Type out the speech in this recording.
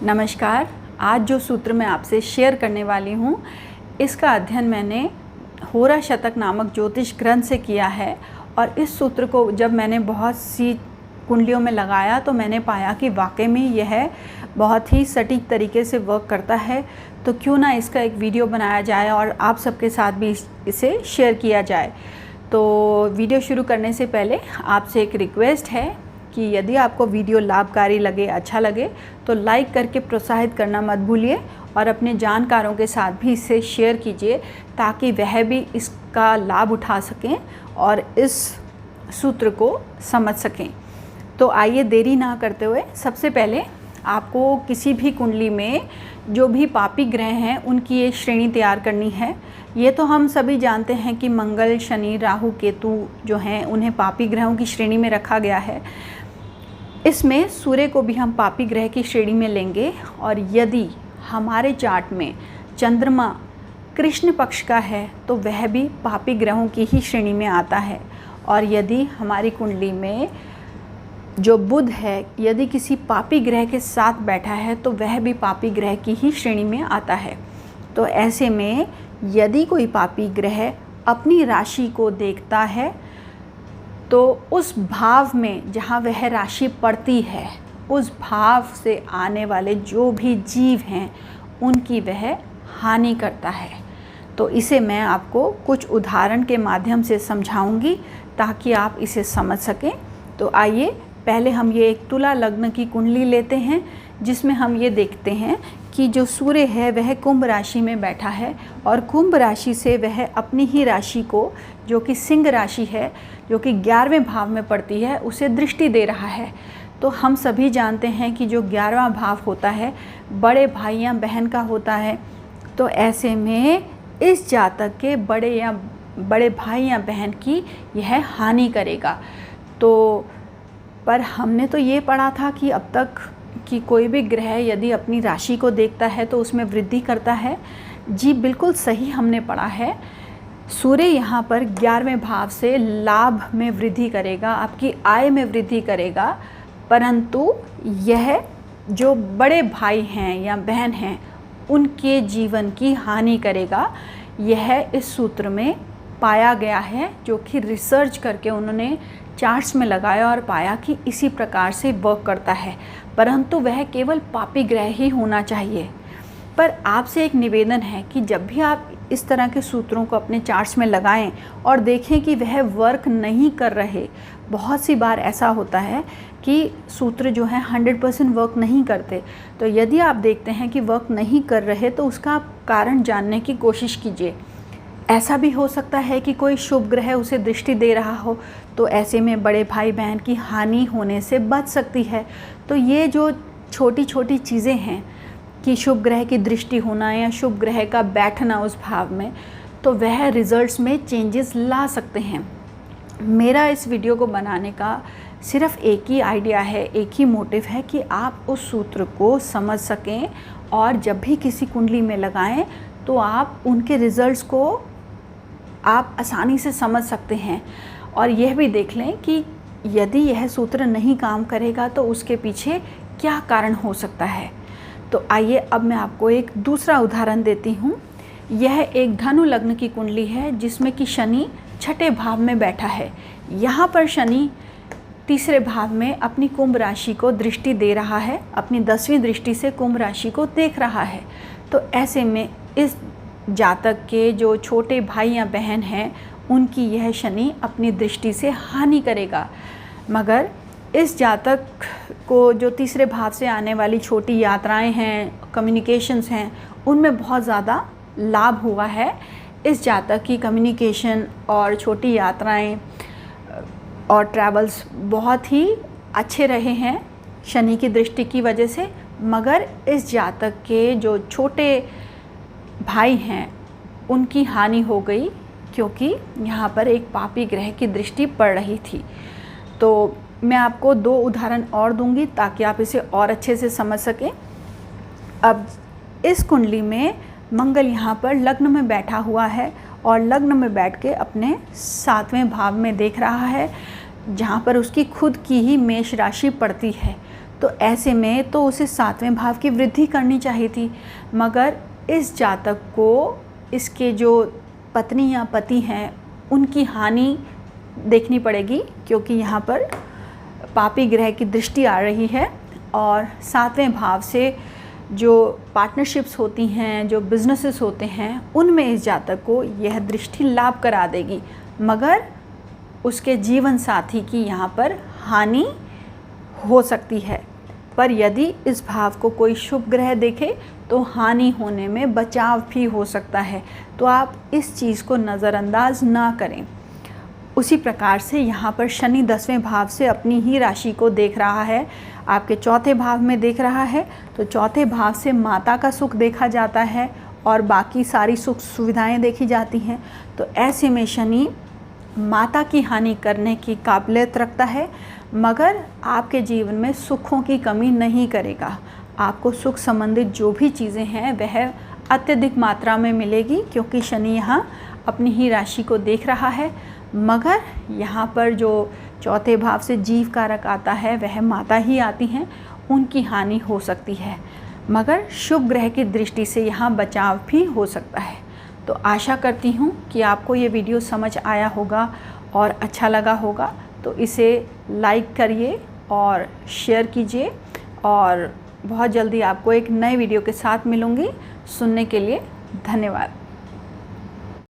नमस्कार। आज जो सूत्र मैं आपसे शेयर करने वाली हूँ, इसका अध्ययन मैंने होरा शतक नामक ज्योतिष ग्रंथ से किया है। और इस सूत्र को जब मैंने बहुत सी कुंडलियों में लगाया तो मैंने पाया कि वाकई में यह बहुत ही सटीक तरीके से वर्क करता है। तो क्यों ना इसका एक वीडियो बनाया जाए और आप सबके साथ भी इसे शेयर किया जाए। तो वीडियो शुरू करने से पहले आपसे एक रिक्वेस्ट है कि यदि आपको वीडियो लाभकारी लगे, अच्छा लगे, तो लाइक करके प्रोत्साहित करना मत भूलिए और अपने जानकारों के साथ भी इसे शेयर कीजिए ताकि वह भी इसका लाभ उठा सकें और इस सूत्र को समझ सकें। तो आइए देरी ना करते हुए सबसे पहले आपको किसी भी कुंडली में जो भी पापी ग्रह हैं उनकी एक श्रेणी तैयार करनी है। ये तो हम सभी जानते हैं कि मंगल, शनि, राहु, केतु जो हैं उन्हें पापी ग्रहों की श्रेणी में रखा गया है। इसमें सूर्य को भी हम पापी ग्रह की श्रेणी में लेंगे। और यदि हमारे चार्ट में चंद्रमा कृष्ण पक्ष का है तो वह भी पापी ग्रहों की ही श्रेणी में आता है। और यदि हमारी कुंडली में जो बुध है, यदि किसी पापी ग्रह के साथ बैठा है तो वह भी पापी ग्रह की ही श्रेणी में आता है। तो ऐसे में यदि कोई पापी ग्रह अपनी राशि को देखता है तो उस भाव में जहाँ वह राशि पड़ती है, उस भाव से आने वाले जो भी जीव हैं उनकी वह हानि करता है। तो इसे मैं आपको कुछ उदाहरण के माध्यम से समझाऊंगी ताकि आप इसे समझ सकें। तो आइए पहले हम ये एक तुला लग्न की कुंडली लेते हैं जिसमें हम ये देखते हैं कि जो सूर्य है वह कुंभ राशि में बैठा है और कुंभ राशि से वह अपनी ही राशि को, जो कि सिंह राशि है, जो कि 11वें भाव में पड़ती है, उसे दृष्टि दे रहा है। तो हम सभी जानते हैं कि जो 11वां भाव होता है बड़े भाई या बहन का होता है। तो ऐसे में इस जातक के बड़े भाई या बहन की यह हानि करेगा। तो पर हमने तो ये पढ़ा था कि अब तक कि कोई भी ग्रह यदि अपनी राशि को देखता है तो उसमें वृद्धि करता है। जी बिल्कुल सही हमने पढ़ा है। सूर्य यहाँ पर 11वें भाव से लाभ में वृद्धि करेगा, आपकी आय में वृद्धि करेगा, परंतु यह जो बड़े भाई हैं या बहन हैं उनके जीवन की हानि करेगा। यह इस सूत्र में पाया गया है, जो कि रिसर्च करके उन्होंने चार्ट्स में लगाया और पाया कि इसी प्रकार से वर्क करता है। परंतु वह केवल पापी ग्रह ही होना चाहिए। पर आपसे एक निवेदन है कि जब भी आप इस तरह के सूत्रों को अपने चार्ट्स में लगाएं और देखें कि वह वर्क नहीं कर रहे, बहुत सी बार ऐसा होता है कि सूत्र जो है 100% वर्क नहीं करते। तो यदि आप देखते हैं कि वर्क नहीं कर रहे तो उसका कारण जानने की कोशिश कीजिए। ऐसा भी हो सकता है कि कोई शुभ ग्रह उसे दृष्टि दे रहा हो, तो ऐसे में बड़े भाई बहन की हानि होने से बच सकती है। तो ये जो छोटी छोटी चीज़ें हैं कि शुभ ग्रह की दृष्टि होना या शुभ ग्रह का बैठना उस भाव में, तो वह रिजल्ट्स में चेंजेस ला सकते हैं। मेरा इस वीडियो को बनाने का सिर्फ एक ही आइडिया है, एक ही मोटिव है कि आप उस सूत्र को समझ सकें और जब भी किसी कुंडली में लगाएं तो आप उनके रिजल्ट्स को आप आसानी से समझ सकते हैं। और यह भी देख लें कि यदि यह सूत्र नहीं काम करेगा तो उसके पीछे क्या कारण हो सकता है। तो आइए अब मैं आपको एक दूसरा उदाहरण देती हूँ। यह एक धनु लग्न की कुंडली है जिसमें कि शनि 6ठे भाव में बैठा है। यहाँ पर शनि 3रे भाव में अपनी कुंभ राशि को दृष्टि दे रहा है, अपनी 10वीं दृष्टि से कुंभ राशि को देख रहा है। तो ऐसे में इस जातक के जो छोटे भाई या बहन हैं उनकी यह शनि अपनी दृष्टि से हानि करेगा। मगर इस जातक को जो 3रे भाव से आने वाली छोटी यात्राएं हैं, कम्युनिकेशंस हैं, उनमें बहुत ज़्यादा लाभ हुआ है। इस जातक की कम्युनिकेशन और छोटी यात्राएं और ट्रैवल्स बहुत ही अच्छे रहे हैं शनि की दृष्टि की वजह से। मगर इस जातक के जो छोटे भाई हैं उनकी हानि हो गई क्योंकि यहाँ पर एक पापी ग्रह की दृष्टि पड़ रही थी। तो मैं आपको 2 उदाहरण और दूंगी ताकि आप इसे और अच्छे से समझ सकें। अब इस कुंडली में मंगल यहाँ पर लग्न में बैठा हुआ है और लग्न में बैठ के अपने 7वें भाव में देख रहा है, जहाँ पर उसकी खुद की ही मेष राशि पड़ती है। तो ऐसे में तो उसे 7वें भाव की वृद्धि करनी चाहिए थी, मगर इस जातक को इसके जो पत्नी या पति हैं उनकी हानि देखनी पड़ेगी, क्योंकि यहाँ पर पापी ग्रह की दृष्टि आ रही है। और 7वें भाव से जो पार्टनरशिप्स होती हैं, जो बिजनेसेस होते हैं, उनमें इस जातक को यह दृष्टि लाभ करा देगी, मगर उसके जीवन साथी की यहाँ पर हानि हो सकती है। पर यदि इस भाव को कोई शुभ ग्रह देखे तो हानि होने में बचाव भी हो सकता है, तो आप इस चीज़ को नज़रअंदाज ना करें। उसी प्रकार से यहाँ पर शनि 10वें भाव से अपनी ही राशि को देख रहा है, आपके चौथे भाव में देख रहा है, तो चौथे भाव से माता का सुख देखा जाता है और बाकी सारी सुख सुविधाएं देखी जाती हैं। तो ऐसे में शनि माता की हानि करने की काबिलियत रखता है, मगर आपके जीवन में सुखों की कमी नहीं करेगा। आपको सुख संबंधित जो भी चीज़ें हैं वह अत्यधिक मात्रा में मिलेगी, क्योंकि शनि यहाँ अपनी ही राशि को देख रहा है। मगर यहाँ पर जो चौथे भाव से जीव कारक आता है वह माता ही आती हैं, उनकी हानि हो सकती है, मगर शुभ ग्रह की दृष्टि से यहाँ बचाव भी हो सकता है। तो आशा करती हूँ कि आपको ये वीडियो समझ आया होगा और अच्छा लगा होगा। तो इसे लाइक करिए और शेयर कीजिए, और बहुत जल्दी आपको एक नए वीडियो के साथ मिलूँगी। सुनने के लिए धन्यवाद।